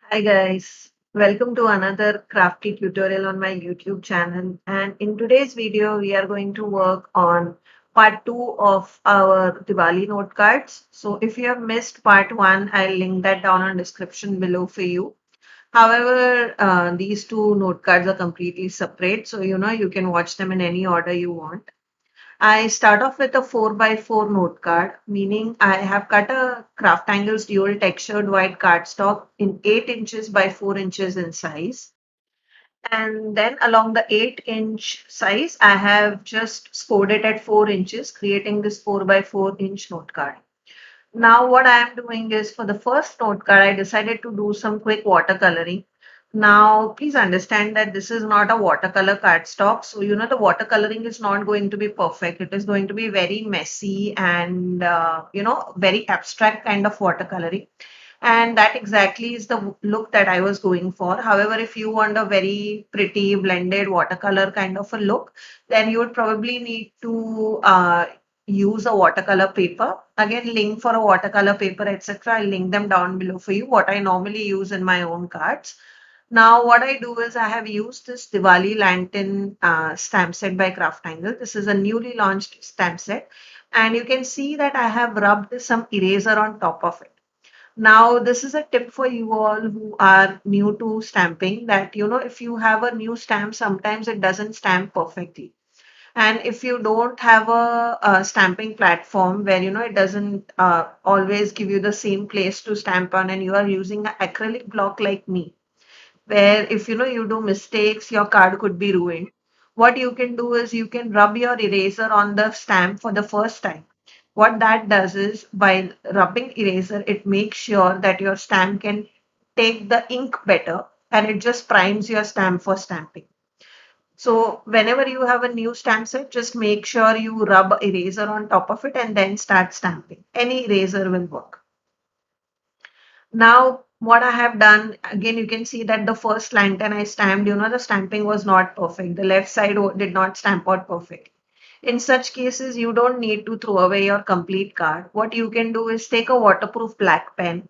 Hi guys, welcome to another crafty tutorial on my YouTube channel. And in today's video, we are going to work on part 2 of our Diwali note cards. So if you have missed part 1, I'll link that down on description below for you. However, these two note cards are completely separate, so you can watch them in any order you want. I start off with a 4 by 4 note card, meaning I have cut a Craft Angles dual textured white cardstock in 8 inches by 4 inches in size. And then along the 8-inch size, I have just scored it at 4 inches, creating this 4 by 4-inch note card. Now, what I am doing is for the first note card, I decided to do some quick watercoloring. Now, please understand that this is not a watercolor cardstock. So, the watercoloring is not going to be perfect. It is going to be very messy and, very abstract kind of watercoloring. And that exactly is the look that I was going for. However, if you want a very pretty blended watercolor kind of a look, then you would probably need to use a watercolor paper. Again, link for a watercolor paper, etc. I'll link them down below for you, what I normally use in my own cards. Now, what I do is I have used this Diwali lantern stamp set by Craft Angle. This is a newly launched stamp set. And you can see that I have rubbed some eraser on top of it. Now, this is a tip for you all who are new to stamping that, if you have a new stamp, sometimes it doesn't stamp perfectly. And if you don't have a stamping platform where, it doesn't always give you the same place to stamp on, and you are using an acrylic block like me, where if you do mistakes, your card could be ruined. What you can do is you can rub your eraser on the stamp for the first time. What that does is by rubbing eraser, it makes sure that your stamp can take the ink better and it just primes your stamp for stamping. So whenever you have a new stamp set, just make sure you rub eraser on top of it and then start stamping. Any eraser will work. Now, what I have done, again, you can see that the first lantern I stamped, the stamping was not perfect. The left side did not stamp out perfect. In such cases, you don't need to throw away your complete card. What you can do is take a waterproof black pen.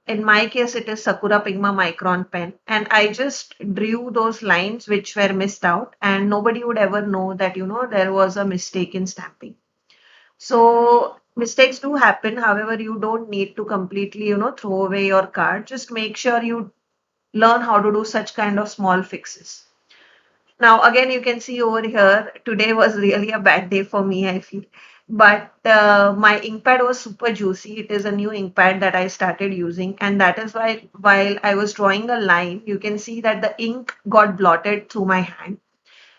In my case, it is Sakura Pigma Micron pen. And I just drew those lines which were missed out, and nobody would ever know that, there was a mistake in stamping. So mistakes do happen. However, you don't need to completely, throw away your card. Just make sure you learn how to do such kind of small fixes. Now, again, you can see over here, today was really a bad day for me, I feel. But my ink pad was super juicy. It is a new ink pad that I started using. And that is why while I was drawing a line, you can see that the ink got blotted through my hand.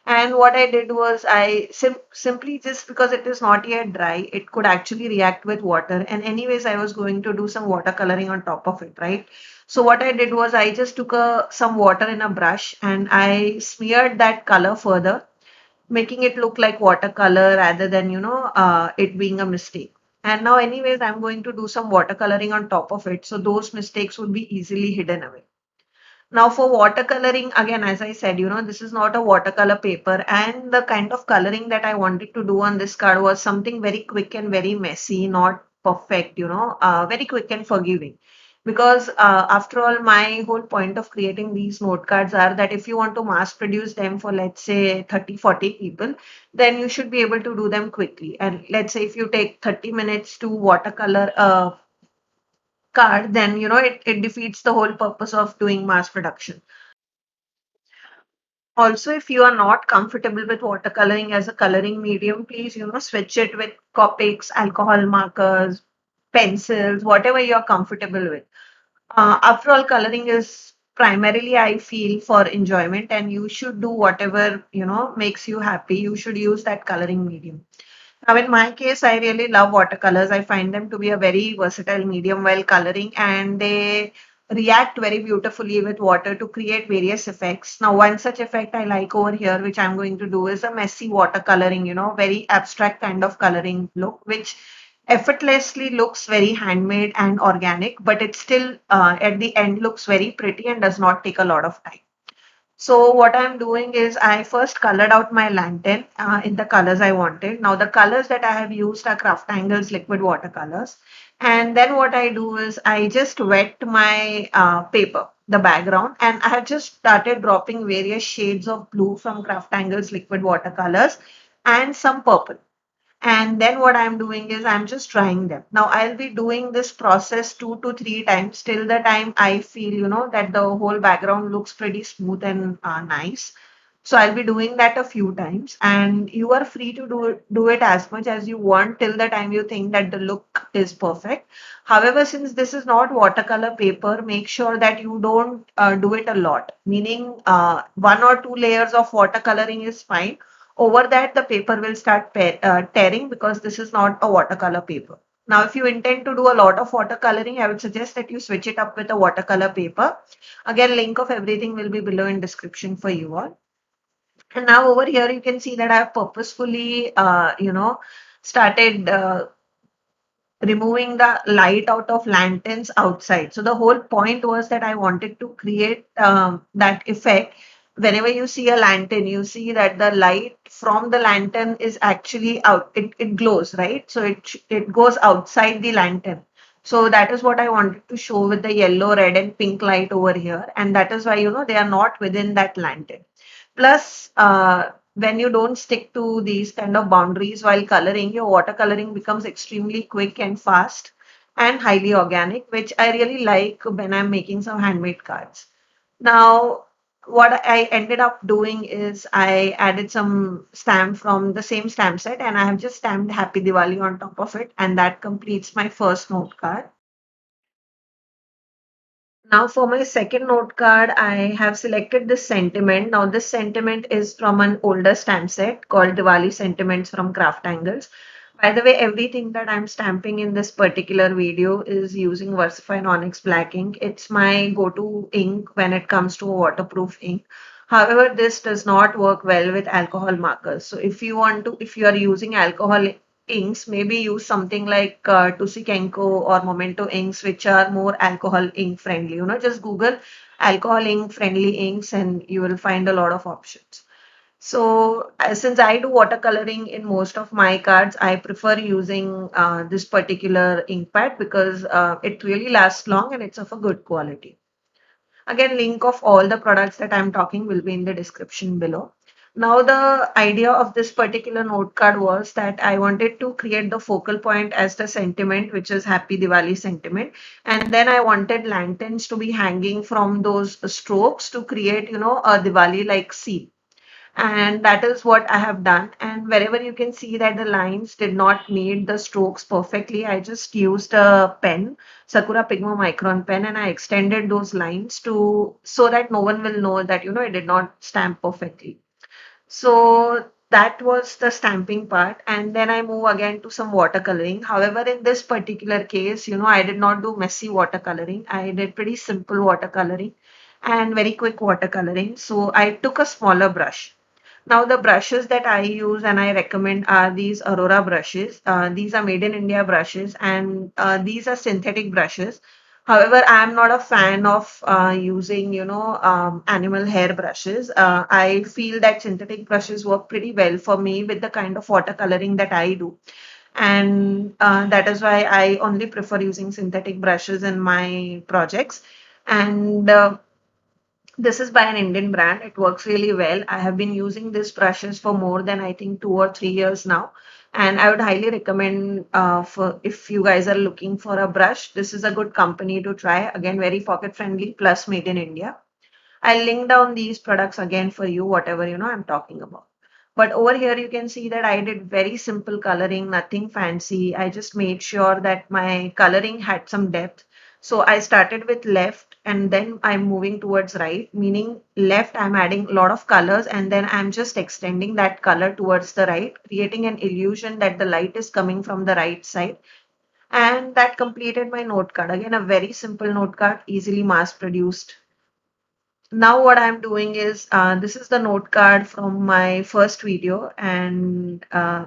And what I did was I simply, just because it is not yet dry, it could actually react with water. And anyways, I was going to do some watercoloring on top of it, right? So what I did was I just took some water in a brush and I smeared that color further, making it look like watercolor rather than, it being a mistake. And now anyways, I'm going to do some watercoloring on top of it. So those mistakes would be easily hidden away. Now for watercoloring, again, as I said, this is not a watercolor paper, and the kind of coloring that I wanted to do on this card was something very quick and very messy, not perfect, very quick and forgiving. Because after all, my whole point of creating these note cards are that if you want to mass produce them for, let's say, 30, 40 people, then you should be able to do them quickly. And let's say if you take 30 minutes to watercolor a card, then it defeats the whole purpose of doing mass production. Also, if you are not comfortable with watercoloring as a coloring medium, please, switch it with Copics, alcohol markers, pencils, whatever you're comfortable with. After all, coloring is primarily, I feel, for enjoyment, and you should do whatever, makes you happy. You should use that coloring medium. Now, in my case, I really love watercolors. I find them to be a very versatile medium while coloring, and they react very beautifully with water to create various effects. Now, one such effect I like over here, which I'm going to do, is a messy watercoloring, very abstract kind of coloring look, which effortlessly looks very handmade and organic, but it still at the end looks very pretty and does not take a lot of time. So what I'm doing is I first colored out my lantern in the colors I wanted. Now the colors that I have used are Craft Angles liquid watercolors. And then what I do is I just wet my paper the background, and I have just started dropping various shades of blue from Craftangles liquid watercolors and some purple. And then what I'm doing is I'm just trying them. Now I'll be doing this process 2 to 3 times till the time I feel, that the whole background looks pretty smooth and nice. So I'll be doing that a few times, and you are free to do it as much as you want till the time you think that the look is perfect. However, since this is not watercolor paper, make sure that you don't do it a lot. Meaning, 1 or 2 layers of watercoloring is fine. Over that, the paper will start tearing because this is not a watercolor paper. Now, if you intend to do a lot of watercoloring, I would suggest that you switch it up with a watercolor paper. Again, link of everything will be below in description for you all. And now over here, you can see that I've purposefully, started removing the light out of lanterns outside. So the whole point was that I wanted to create that effect. Whenever you see a lantern, you see that the light from the lantern is actually out. It glows, right? So it goes outside the lantern. So that is what I wanted to show with the yellow, red, and pink light over here. And that is why, they are not within that lantern. Plus, when you don't stick to these kind of boundaries while coloring, your watercoloring becomes extremely quick and fast and highly organic, which I really like when I'm making some handmade cards. Now, what I ended up doing is I added some stamp from the same stamp set, and I have just stamped Happy Diwali on top of it, and that completes my first note card. Now for my second note card, I have selected this sentiment. Now this sentiment is from an older stamp set called Diwali Sentiments from Craftangles. By the way, everything that I'm stamping in this particular video is using Versify Onyx Black ink. It's my go-to ink when it comes to waterproof ink. However, this does not work well with alcohol markers. So if you are using alcohol inks, maybe use something like Tusi Kenko or Momento inks, which are more alcohol ink friendly. Just Google alcohol ink friendly inks and you will find a lot of options. So since I do watercoloring in most of my cards, I prefer using this particular ink pad because it really lasts long and it's of a good quality. Again, link of all the products that I'm talking will be in the description below. Now, the idea of this particular note card was that I wanted to create the focal point as the sentiment, which is Happy Diwali sentiment. And then I wanted lanterns to be hanging from those strokes to create, a Diwali-like scene. And that is what I have done. And wherever you can see that the lines did not meet the strokes perfectly, I just used a pen, Sakura Pigmo Micron pen, and I extended those lines to so that no one will know that it did not stamp perfectly. So that was the stamping part. And then I move again to some watercoloring. However, in this particular case, I did not do messy watercoloring. I did pretty simple watercoloring and very quick watercoloring. So I took a smaller brush. Now the brushes that I use and I recommend are these Aurora brushes. These are made in India brushes, and these are synthetic brushes. However, I am not a fan of using, animal hair brushes. I feel that synthetic brushes work pretty well for me with the kind of watercoloring that I do. And that is why I only prefer using synthetic brushes in my projects. And this is by an Indian brand. It works really well. I have been using these brushes for more than I think 2 or 3 years now. And I would highly recommend for if you guys are looking for a brush, this is a good company to try. Again, very pocket friendly plus made in India. I'll link down these products again for you, whatever I'm talking about. But over here, you can see that I did very simple coloring, nothing fancy. I just made sure that my coloring had some depth. So I started with left and then I'm moving towards right, meaning left, I'm adding a lot of colors and then I'm just extending that color towards the right, creating an illusion that the light is coming from the right side. And that completed my note card. Again, a very simple note card, easily mass produced. Now what I'm doing is this is the note card from my first video, and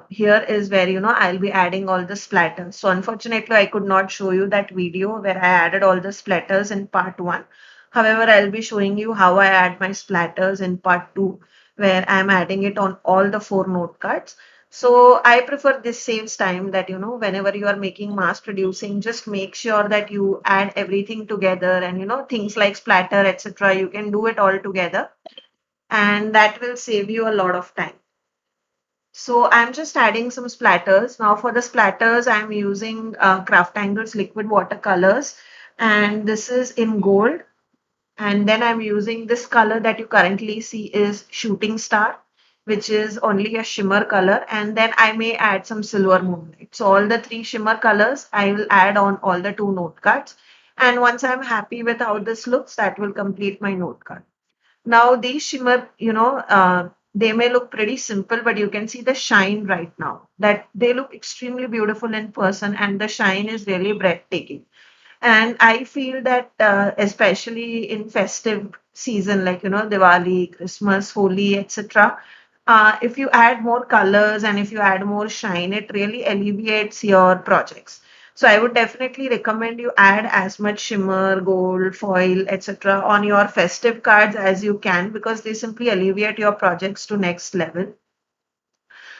here is where I'll be adding all the splatters. So unfortunately I could not show you that video where I added all the splatters in part 1. However, I'll be showing you how I add my splatters in part 2, where I'm adding it on all the 4 note cards. So I prefer this saves time that, whenever you are making mass producing, just make sure that you add everything together and, things like splatter, etc. You can do it all together and that will save you a lot of time. So I'm just adding some splatters. Now for the splatters, I'm using Craft Angles liquid watercolors and this is in gold. And then I'm using this color that you currently see is Shooting Star, which is only a shimmer color. And then I may add some Silver Moonlight. So all the three shimmer colors, I will add on all the two note cards. And once I'm happy with how this looks, that will complete my note card. Now these shimmer, they may look pretty simple, but you can see the shine right now that they look extremely beautiful in person and the shine is really breathtaking. And I feel that especially in festive season, like, Diwali, Christmas, Holi, etc., if you add more colors and if you add more shine, it really alleviates your projects. So I would definitely recommend you add as much shimmer, gold, foil, etc. on your festive cards as you can because they simply alleviate your projects to next level.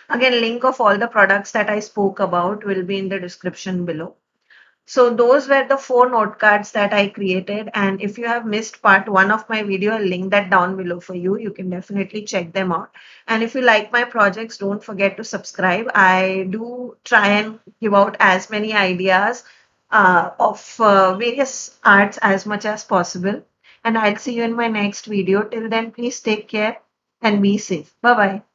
Again, link of all the products that I spoke about will be in the description below. So those were the 4 note cards that I created. And if you have missed part 1 of my video, I'll link that down below for you. You can definitely check them out. And if you like my projects, don't forget to subscribe. I do try and give out as many ideas of various arts as much as possible. And I'll see you in my next video. Till then, please take care and be safe. Bye bye.